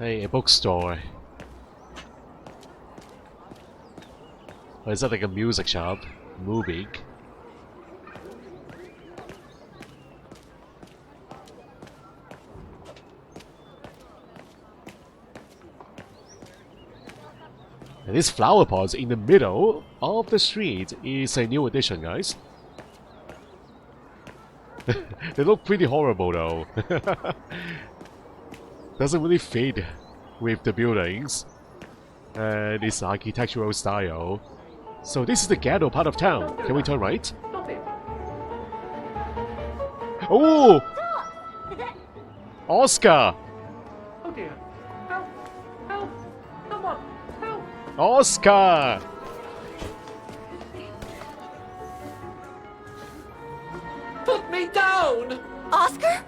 Hey, a bookstore. Or is that like a music shop? Movie. And these flower pots in the middle of the street is a new addition, guys. They look pretty horrible though. Doesn't really fit with the buildings and its architectural style. So this is the ghetto part of town. Can we turn right? Oh! Oscar! Oh dear. Help! Help! Someone! Help! Oscar! Put me down! Oscar?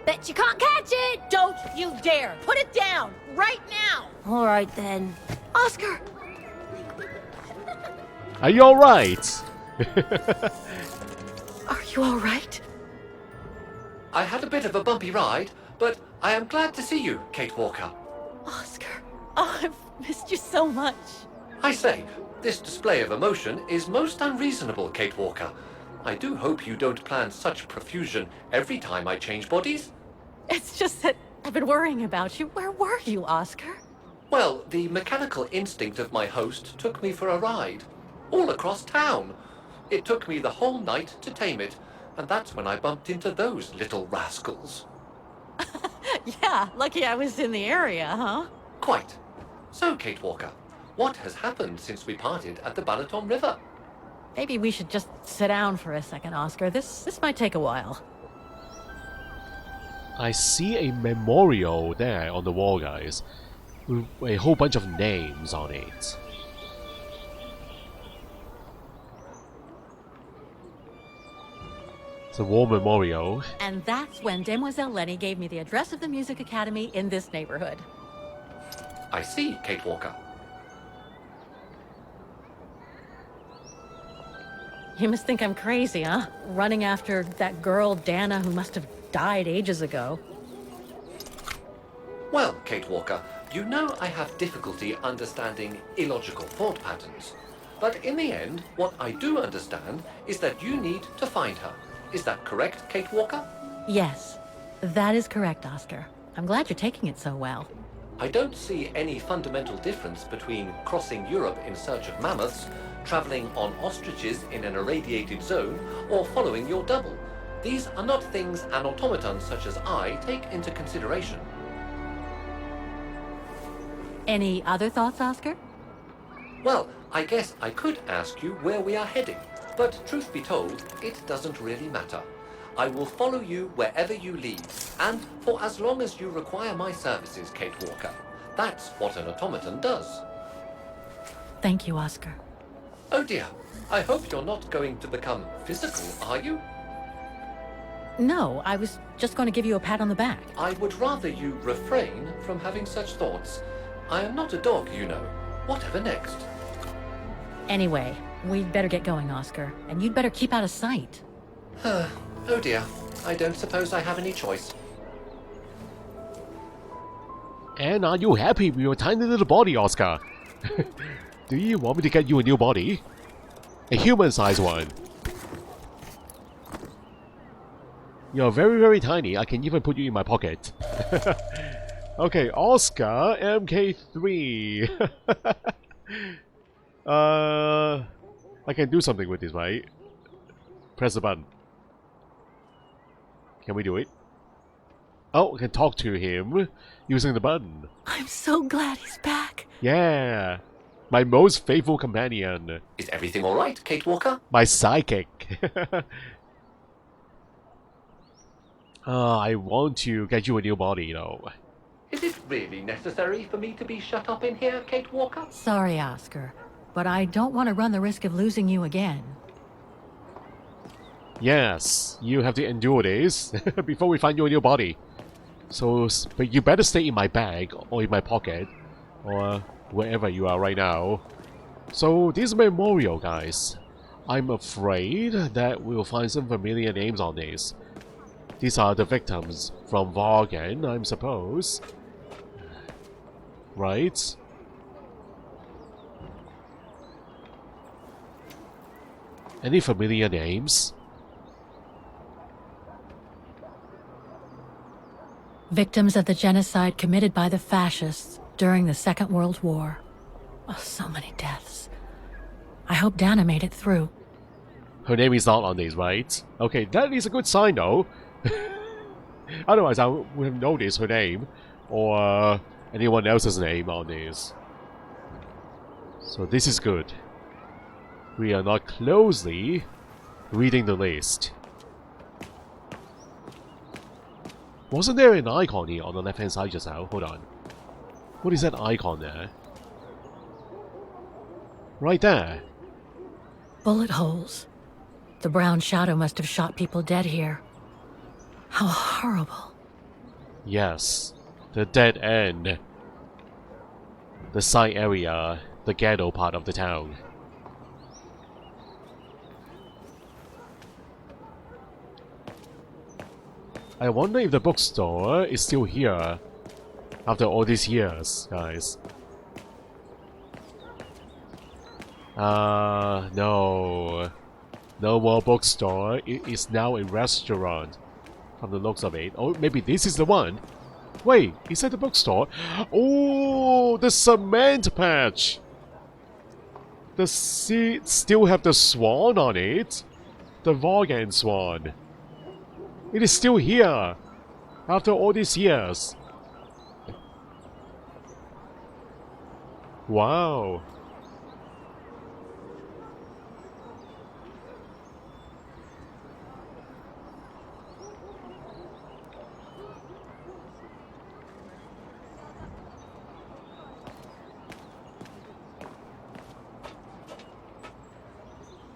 Bet you can't catch it! Don't you dare! Put it down! Right now! All right then. Oscar! Are you alright? Are you all right? I had a bit of a bumpy ride, but I am glad to see you, Kate Walker. Oscar. Oh, I've missed you so much. I say, this display of emotion is most unreasonable, Kate Walker. I do hope you don't plan such profusion every time I change bodies. It's just that I've been worrying about you. Where were you, Oscar? Well, the mechanical instinct of my host took me for a ride, all across town. It took me the whole night to tame it, and that's when I bumped into those little rascals. Yeah, lucky I was in the area, huh? Quite. So, Kate Walker, what has happened since we parted at the Balaton River? Maybe we should just sit down for a second, Oscar. This might take a while. I see a memorial there on the wall, guys. With a whole bunch of names on it. It's a war memorial. And that's when Demoiselle Lenny gave me the address of the Music Academy in this neighborhood. I see, Kate Walker. You must think I'm crazy, huh? Running after that girl, Dana, who must have died ages ago. Well, Kate Walker, you know I have difficulty understanding illogical thought patterns. But in the end, what I do understand is that you need to find her. Is that correct, Kate Walker? Yes, that is correct, Oscar. I'm glad you're taking it so well. I don't see any fundamental difference between crossing Europe in search of mammoths, traveling on ostriches in an irradiated zone, or following your double. These are not things an automaton such as I take into consideration. Any other thoughts, Oscar? Well, I guess I could ask you where we are heading, but truth be told, it doesn't really matter. I will follow you wherever you lead, and for as long as you require my services, Kate Walker. That's what an automaton does. Thank you, Oscar. Oh dear, I hope you're not going to become physical, are you? No, I was just going to give you a pat on the back. I would rather you refrain from having such thoughts. I am not a dog, you know. Whatever next? Anyway, we'd better get going, Oscar, and you'd better keep out of sight. Oh dear, I don't suppose I have any choice. And are you happy with your tiny little body, Oscar? Do you want me to get you a new body? A human-sized one. You're very, very tiny. I can even put you in my pocket. Okay, Oscar MK3. I can do something with this, right? Press the button. Can we do it? Oh, I can talk to him using the button. I'm so glad he's back. Yeah. My most faithful companion. Is everything all right, Kate Walker? My psychic. I want to get you a new body, you know. Is it really necessary for me to be shut up in here, Kate Walker? Sorry, Oscar, but I don't want to run the risk of losing you again. Yes, you have to endure this before we find you a new body. So, but you better stay in my bag or in my pocket or wherever you are right now. So, this memorial, guys. I'm afraid that we'll find some familiar names on this. These are the victims from Vaughan, I suppose. right? Any familiar names? Victims of the genocide committed by the fascists during the Second World War. Oh, so many deaths. I hope Dana made it through. Her name is not on these, right? Okay, that is a good sign though. Otherwise, I would have noticed her name or anyone else's name on these. So this is good. We are not closely reading the list. Wasn't there an icon here on the left hand side just now? Hold on. What is that icon there? Right there. Bullet holes. The brown shadow must have shot people dead here. How horrible. Yes. The dead end. The side area. The ghetto part of the town. I wonder if the bookstore is still here after all these years, guys. No. No more bookstore. It is now a restaurant. From the looks of it. Oh, maybe this is the one. Wait, is that the bookstore? Oh, the cement patch. The seat still have the swan on it. The Vaughan swan. It is still here. After all these years. Wow.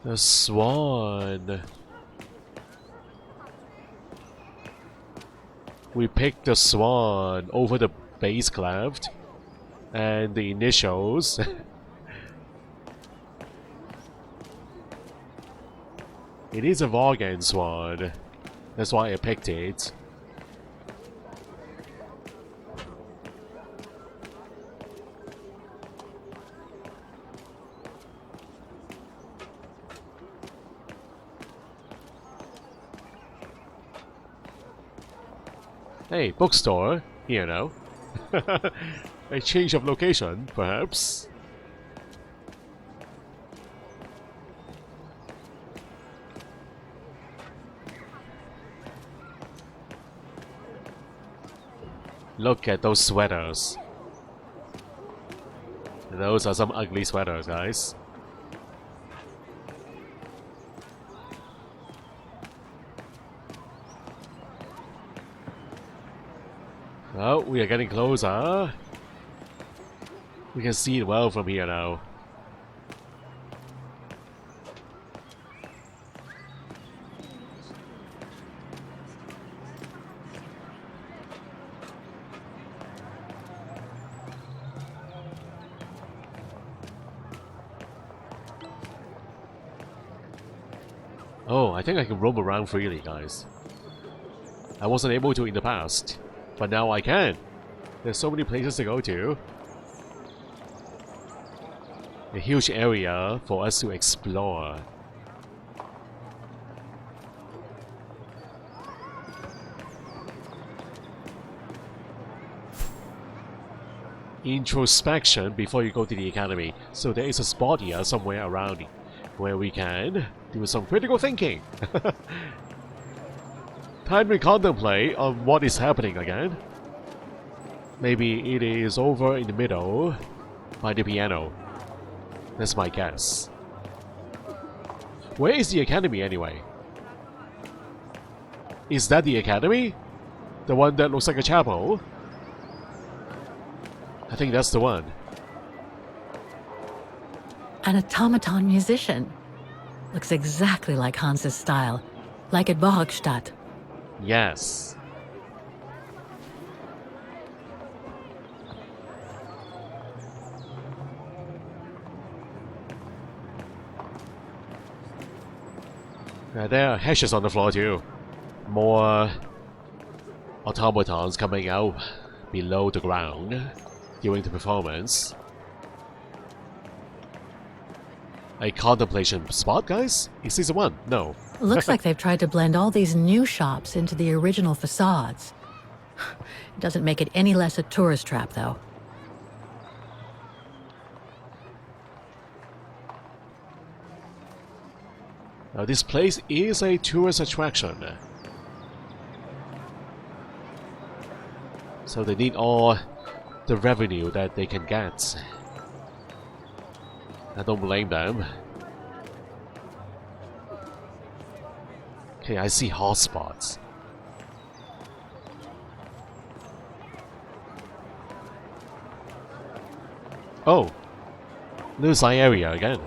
The swan. We picked the swan over the base cleft and the initials. It is a Vaughan swan. That's why I picked it. Hey, bookstore. Here now. A change of location, perhaps. Look at those sweaters. Those are some ugly sweaters, guys. Well, we are getting closer. We can see it well from here now. Oh, I think I can roam around freely, guys. I wasn't able to in the past, but now I can. There's so many places to go to. A huge area for us to explore. Introspection before you go to the academy. So there is a spot here somewhere around where we can do some critical thinking. Time to contemplate on what is happening again. Maybe it is over in the middle by the piano. That's my guess. Where is the academy anyway? Is that the academy? The one that looks like a chapel? I think that's the one. An automaton musician. Looks exactly like Hans's style. Like at Bohogstadt. Yes. There are hashes on the floor too. More automatons coming out below the ground. during the performance. A contemplation spot, guys? Is Season 1? No. Looks like they've tried to blend all these new shops into the original facades. It doesn't make it any less a tourist trap, though. Now, this place is a tourist attraction. So they need all the revenue that they can get. I don't blame them. Okay, I see hotspots. Oh, new Syberia again.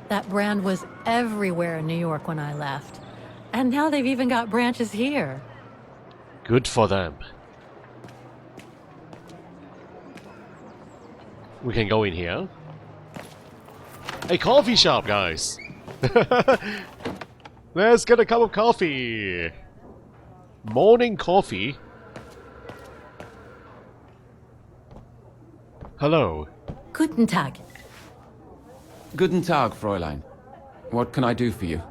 That brand was everywhere in New York when I left. And now they've even got branches here. Good for them. We can go in here. A coffee shop, guys! Let's get a cup of coffee! Morning coffee? Hello. Guten Tag. Guten Tag, Fräulein. What can I do for you?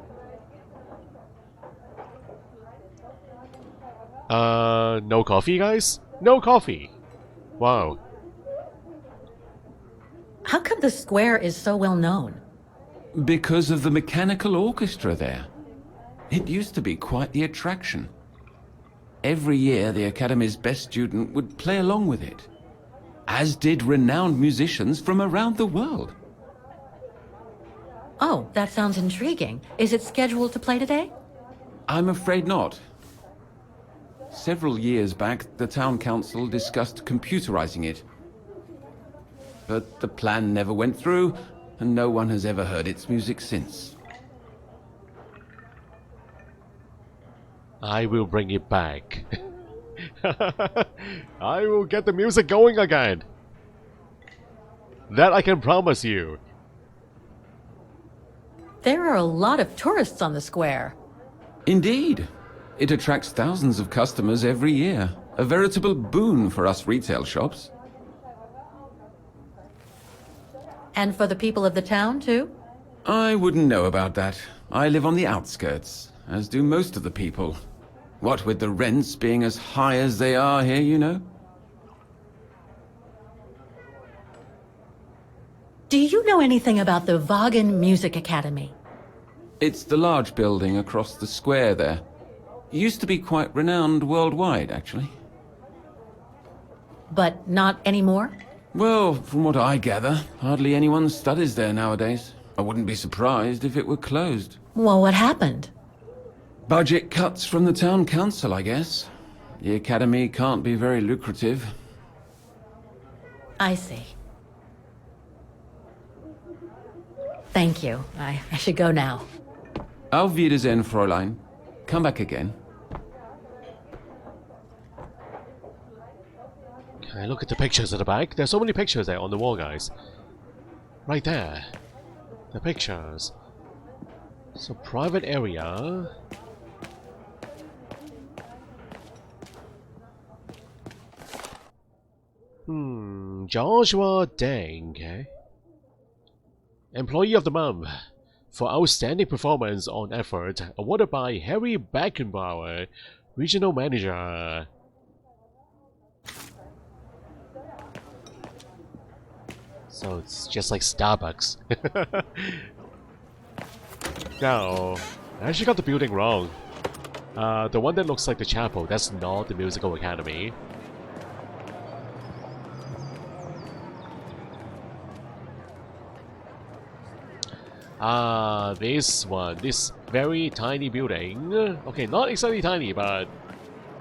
No coffee, guys? No coffee! Wow. How come the square is so well known? Because of the mechanical orchestra there. It used to be quite the attraction. Every year, the Academy's best student would play along with it, as did renowned musicians from around the world. Oh, that sounds intriguing. Is it scheduled to play today? I'm afraid not. Several years back, the town council discussed computerizing it. But the plan never went through, and no one has ever heard its music since. I will bring it back. I will get the music going again. That I can promise you. There are a lot of tourists on the square. Indeed. It attracts thousands of customers every year. A veritable boon for us retail shops. And for the people of the town, too? I wouldn't know about that. I live on the outskirts, as do most of the people. What with the rents being as high as they are here, you know? Do you know anything about the Wagen Music Academy? It's the large building across the square there. Used to be quite renowned worldwide, actually. But not anymore? Well, from what I gather, hardly anyone studies there nowadays. I wouldn't be surprised if it were closed. Well, what happened? Budget cuts from the town council, I guess. The academy can't be very lucrative. I see. Thank you. I should go now. Auf Wiedersehen, Fräulein. Come back again. Can I look at the pictures at the back? There's so many pictures there on the wall, guys. Right there. The pictures. So, private area. Joshua Deng, okay. Employee of the Month for outstanding performance on effort, awarded by Harry Beckenbauer, Regional Manager. So it's just like Starbucks. No, I actually got the building wrong. The one that looks like the chapel, that's not the Musical Academy. Ah, this one. This very tiny building. Okay, not exactly tiny, but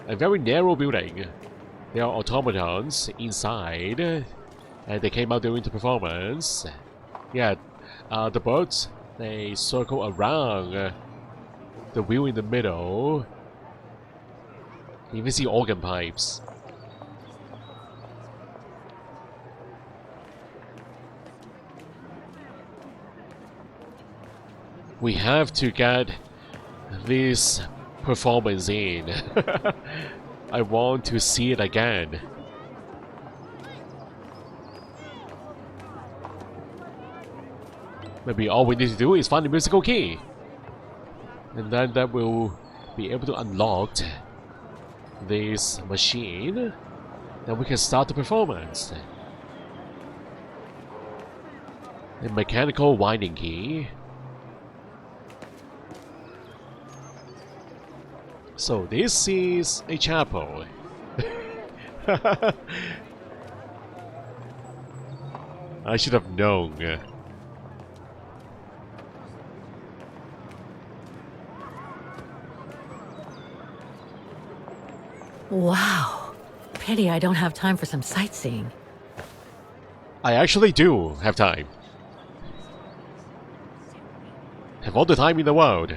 a very narrow building. There are automatons inside, and they came out during the performance. Yeah, the birds, they circle around the wheel in the middle. You even see organ pipes. We have to get this performance in. I want to see it again. Maybe all we need to do is find the musical key. And then that will be able to unlock this machine. Then we can start the performance. The mechanical winding key. So this is a chapel. I should have known. Wow. Pity I don't have time for some sightseeing. I actually do have time. Have all the time in the world.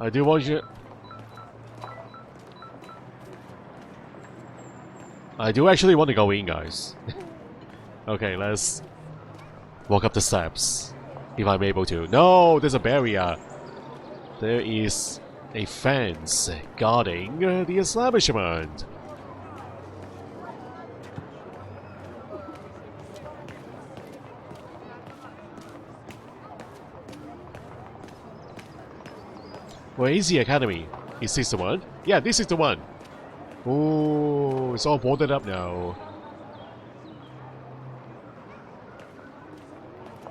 I do want you... I do actually want to go in, guys. Okay, let's walk up the steps. If I'm able to. No, there's a barrier. There is a fence guarding the establishment. Where is the academy? Is this the one? Yeah, this is the one. Oh, it's all boarded up now.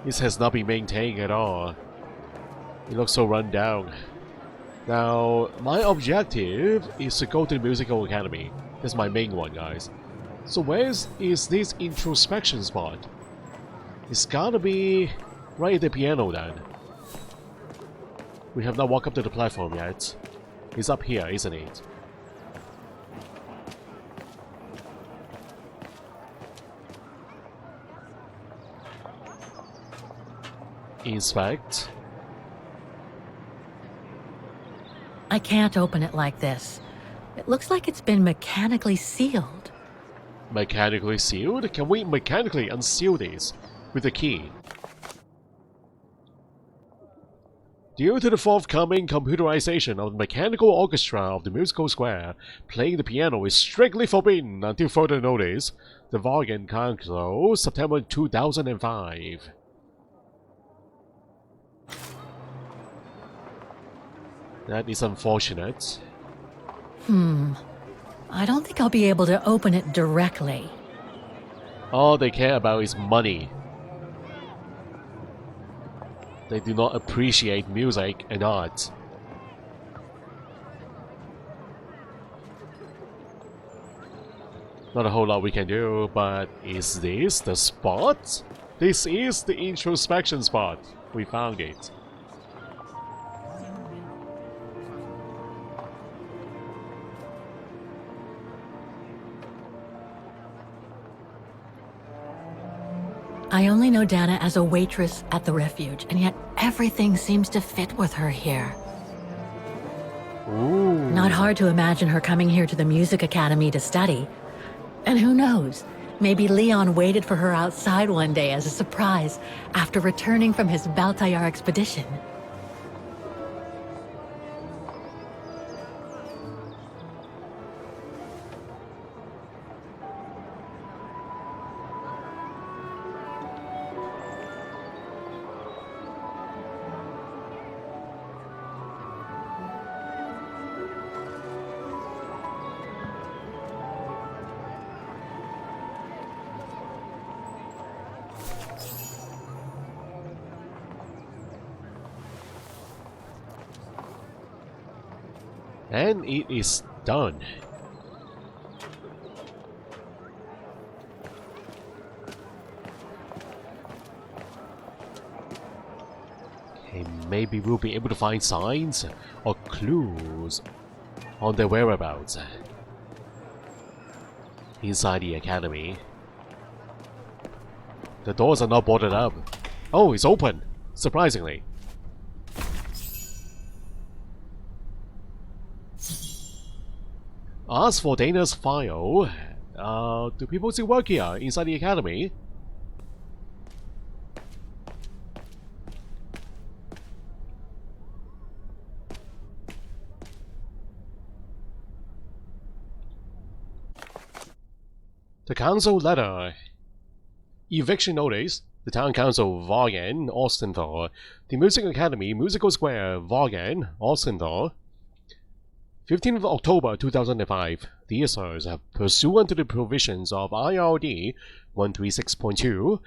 This has not been maintained at all. It looks so run down. Now, my objective is to go to the Musical Academy. That's my main one, guys. So where is this introspection spot? It's gotta be right at the piano then. We have not walked up to the platform yet. It's up here, isn't it? Inspect. I can't open it like this. It looks like it's been mechanically sealed. Mechanically sealed? Can we mechanically unseal this with a key? Due to the forthcoming computerization of the mechanical orchestra of the musical square, playing the piano is strictly forbidden until further notice. The Vatican Council, September 2005. That is unfortunate. I don't think I'll be able to open it directly. All they care about is money. They do not appreciate music and art. Not a whole lot we can do, but is this the spot? This is the introspection spot. We found it. I only know Dana as a waitress at the refuge, and yet everything seems to fit with her here. Ooh. Not hard to imagine her coming here to the music academy to study. And who knows, maybe Leon waited for her outside one day as a surprise after returning from his Baltayar expedition. And it is done. maybe we'll be able to find signs or clues on their whereabouts inside the academy. The doors are not boarded up. Oh, it's open, surprisingly. As for Dana's file, do people still work here inside the academy? The council letter. Eviction notice. The town council, Vagen, Ostenthal. The Music Academy, Musical Square, Vagen, Ostenthal. 15th of October 2005. Dear sirs, pursuant to the provisions of IRD 136.2,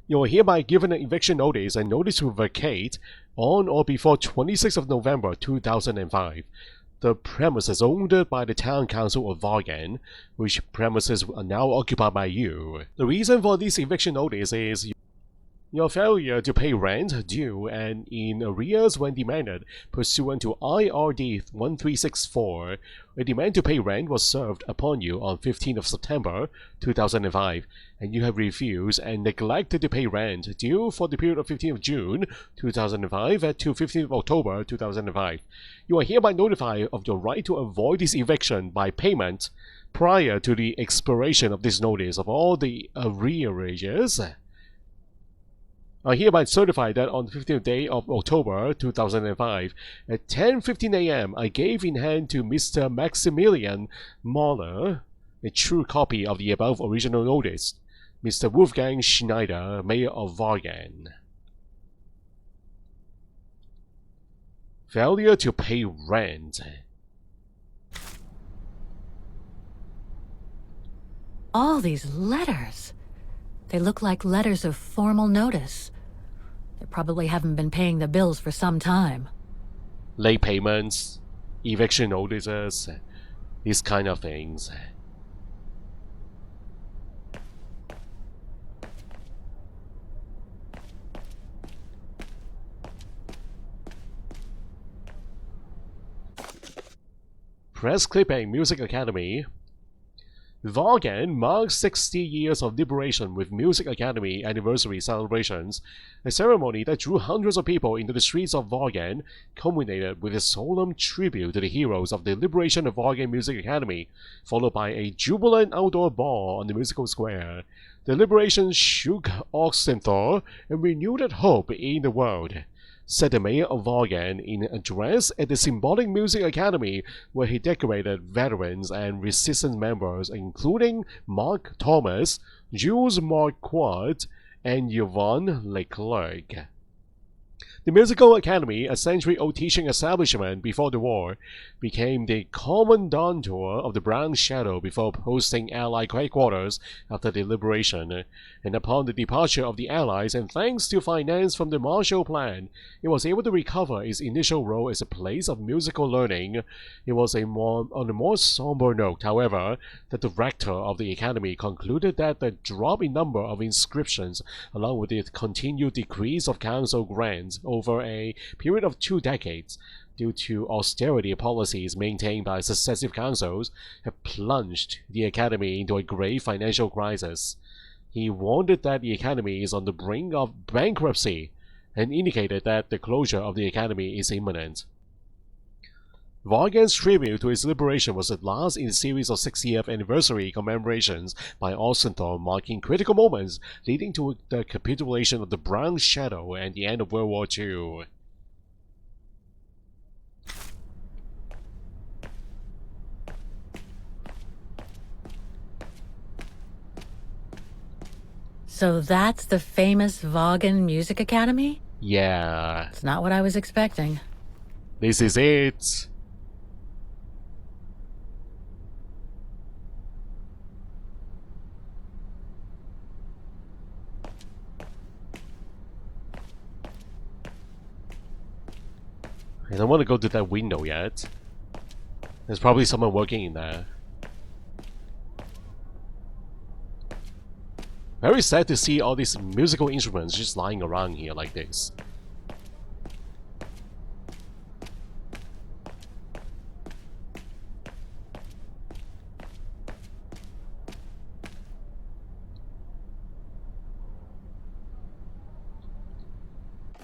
you are hereby given an eviction notice and notice to vacate on or before 26th of November 2005. The premises owned by the town council of Vagen, which premises are now occupied by you. The reason for this eviction notice is your failure to pay rent due and in arrears when demanded pursuant to IRD 1364. A demand to pay rent was served upon you on 15th of September 2005, and you have refused and neglected to pay rent due for the period of 15th of June 2005 to 15th of October 2005. You are hereby notified of your right to avoid this eviction by payment prior to the expiration of this notice of all the arrearages. I hereby certify that on the 15th day of October 2005, at 10:15 a.m., I gave in hand to Mr. Maximilian Mahler a true copy of the above original notice. Mr. Wolfgang Schneider, Mayor of Vagen. Failure to pay rent. All these letters. They look like letters of formal notice. They probably haven't been paying the bills for some time. Late payments, eviction notices, these kind of things. Press clipping, Music Academy. Vagen marks 60 years of liberation with Music Academy anniversary celebrations. A ceremony that drew hundreds of people into the streets of Vagen culminated with a solemn tribute to the heroes of the liberation of Vagen Music Academy, followed by a jubilant outdoor ball on the musical square. The liberation shook Oxenthal and renewed hope in the world, said the mayor of Vagen in an address at the Symbolic Music Academy, where he decorated veterans and resistance members including Mark Thomas, Jules Marquardt, and Yvonne Leclerc. The Musical Academy, a century-old teaching establishment before the war, became the commandantur of the Brown Shadow before hosting Allied headquarters after the liberation. And upon the departure of the Allies and thanks to finance from the Marshall Plan, it was able to recover its initial role as a place of musical learning. It was on a more somber note, however, that the rector of the Academy concluded that the drop in number of inscriptions, along with the continued decrease of council grants over a period of 2 decades, due to austerity policies maintained by successive councils, have plunged the Academy into a grave financial crisis. He warned that the Academy is on the brink of bankruptcy and indicated that the closure of the Academy is imminent. Vagen's tribute to its liberation was the last in a series of 60th anniversary commemorations by Ostenthal, marking critical moments leading to the capitulation of the Brown Shadow and the end of World War II. So that's the famous Vagen Music Academy? Yeah, It's not what I was expecting. this is it. I don't want to go to that window yet. There's probably someone working in there. Very sad to see all these musical instruments just lying around here like this.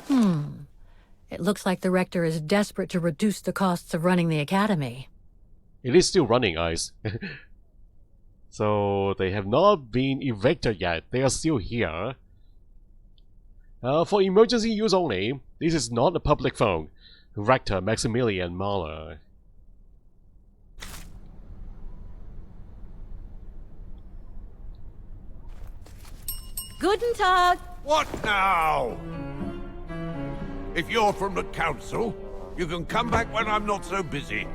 It looks like the rector is desperate to reduce the costs of running the academy. It is still running, guys. So they have not been evicted yet. They are still here. For emergency use only. This is not a public phone. Rector Maximilian Mahler. Guten Tag! What now? If you're from the council, you can come back when I'm not so busy.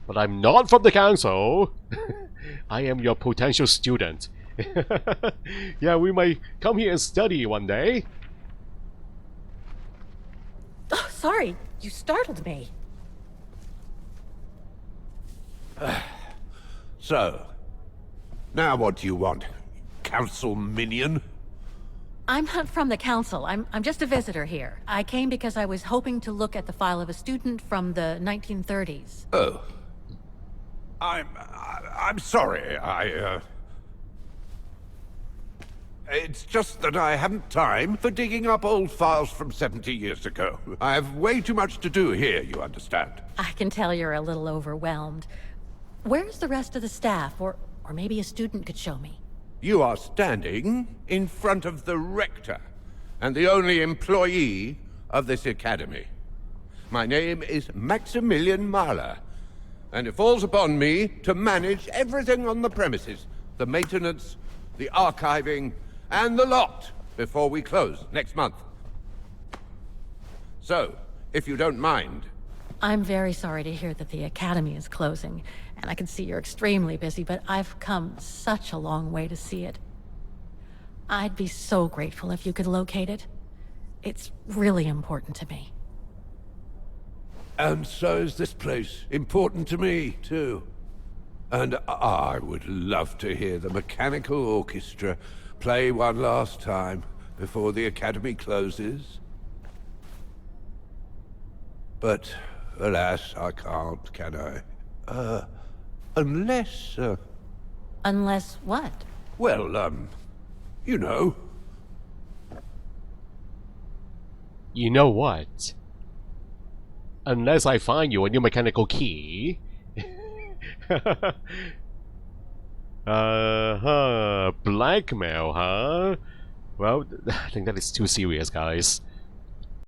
But I'm not from the council. I am your potential student. Yeah, we might come here and study one day. Oh, sorry, you startled me. So, now what do you want? Council minion? I'm not from the council. I'm just a visitor here. I came because I was hoping to look at the file of a student from the 1930s. Oh. I'm sorry, It's just that I haven't time for digging up old files from 70 years ago. I have way too much to do here, you understand. I can tell you're a little overwhelmed. Where's the rest of the staff? Or maybe a student could show me. You are standing in front of the rector, and the only employee of this academy. My name is Maximilian Mahler, and it falls upon me to manage everything on the premises. The maintenance, the archiving, and the lot before we close next month. So, if you don't mind... I'm very sorry to hear that the academy is closing, and I can see you're extremely busy, but I've come such a long way to see it. I'd be so grateful if you could locate it. It's really important to me. And so is this place important to me, too. And I would love to hear the mechanical orchestra play one last time before the academy closes. But, alas, I can't, can I? Unless, Unless what? well, you know. You know what? Unless I find you a new mechanical key. Blackmail, huh? Well, I think that is too serious, guys.